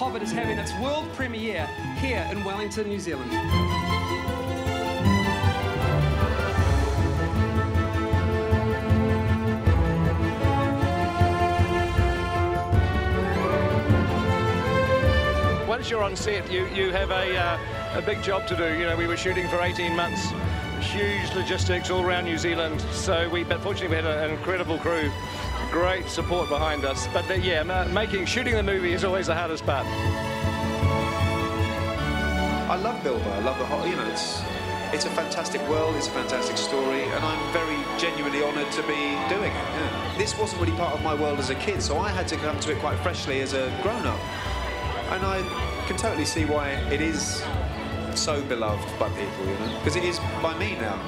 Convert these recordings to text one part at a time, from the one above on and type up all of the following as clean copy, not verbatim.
Hobbit is having its world premiere here in Wellington, New Zealand. Once you're on set, you have a big job to do. You know, we were shooting for 18 months, huge logistics all around New Zealand. But fortunately we had an incredible crew, great support behind us. But shooting the movie is always the hardest part. I love Bilbo. I love the whole. You know, it's a fantastic world. It's a fantastic story, and I'm very genuinely honoured to be doing it. Yeah. This wasn't really part of my world as a kid, so I had to come to it quite freshly as a grown-up. And I can totally see why it is so beloved by people, you know, because it is by me now.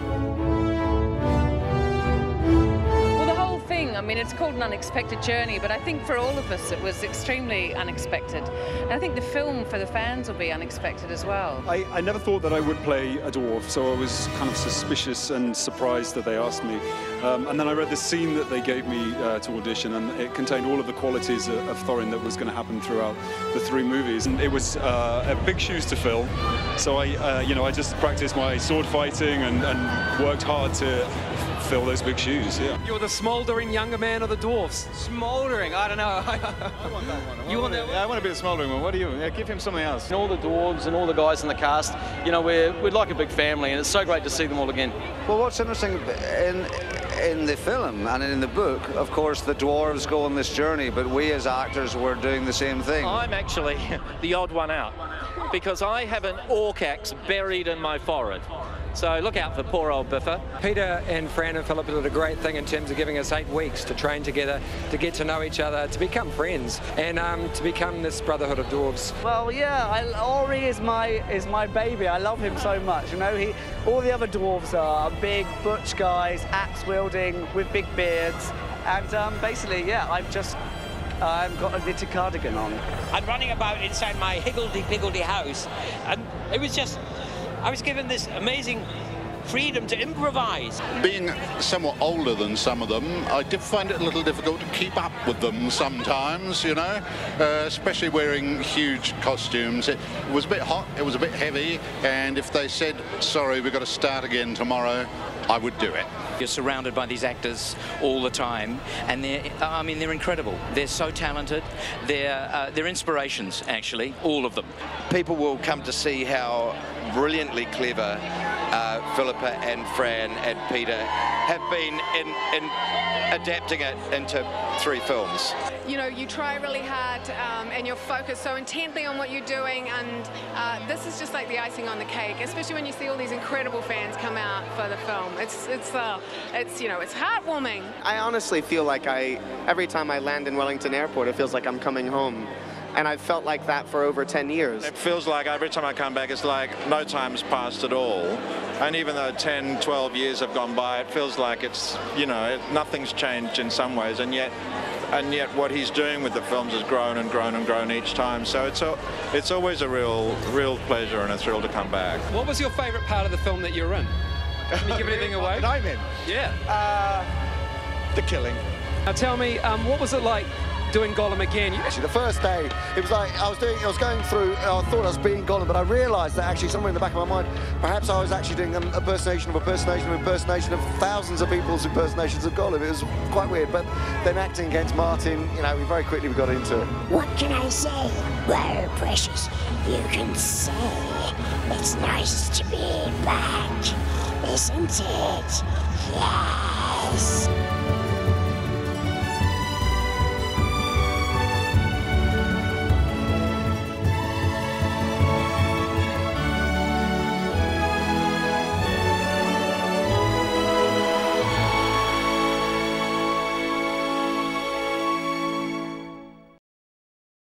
Well, the whole thing, I mean, it's called An Unexpected Journey, but I think for all of us it was extremely unexpected. And I think the film for the fans will be unexpected as well. I never thought that I would play a dwarf, so I was kind of suspicious and surprised that they asked me. And then I read the scene that they gave me to audition, and it contained all of the qualities of Thorin that was going to happen throughout the 3 movies. And it was big shoes to fill, so I just practiced my sword fighting and worked hard to fill those big shoes. Yeah. You're the smouldering younger man of the dwarfs. Smouldering? I don't know. I want that one. You want that one? Yeah, I want to be the smouldering one. What do you? Yeah, give him something else. And all the dwarves and all the guys in the cast, you know, we're like a big family, and it's so great to see them all again. Well, what's interesting in the film and in the book, of course, the dwarves go on this journey, but we as actors were doing the same thing. I'm actually the odd one out because I have an orc axe buried in my forehead. So look out for poor old Biffa. Peter and Fran and Philip did a great thing in terms of giving us 8 weeks to train together, to get to know each other, to become friends, and to become this brotherhood of dwarves. Well, yeah, Ori is my baby. I love him so much. You know, all the other dwarves are big, butch guys, axe-wielding, with big beards, and basically, yeah, I've got a knitted cardigan on. I'm running about inside my higgledy-piggledy house, and it was just, I was given this amazing freedom to improvise. Being somewhat older than some of them, I did find it a little difficult to keep up with them sometimes, you know, especially wearing huge costumes. It was a bit hot, it was a bit heavy, and if they said, sorry, we've got to start again tomorrow, I would do it. You're surrounded by these actors all the time, and they're incredible. They're so talented. They're inspirations, actually, all of them. People will come to see how brilliantly clever Philippa and Fran and Peter have been in adapting it into 3 films. You know, you try really hard and you're focused so intently on what you're doing, and this is just like the icing on the cake, especially when you see all these incredible fans come out for the film. It's you know, it's heartwarming. I honestly feel like every time I land in Wellington Airport, it feels like I'm coming home. And I've felt like that for over 10 years. It feels like every time I come back, it's like no time's passed at all. And even though 10, 12 years have gone by, it feels like it's, you know, nothing's changed in some ways. And yet what he's doing with the films has grown and grown and grown each time. So it's always a real pleasure and a thrill to come back. What was your favourite part of the film that you're in? Can you give anything away? That I'm in? Yeah. The killing. Now tell me, what was it like doing Gollum again? Actually, the first day, it was like I was going through, I thought I was being Gollum, but I realised that actually somewhere in the back of my mind, perhaps I was actually doing an impersonation of thousands of people's impersonations of Gollum. It was quite weird, but then acting against Martin, you know, very quickly we got into it. What can I say? Well, precious, you can say it's nice to be back, isn't it? Yes.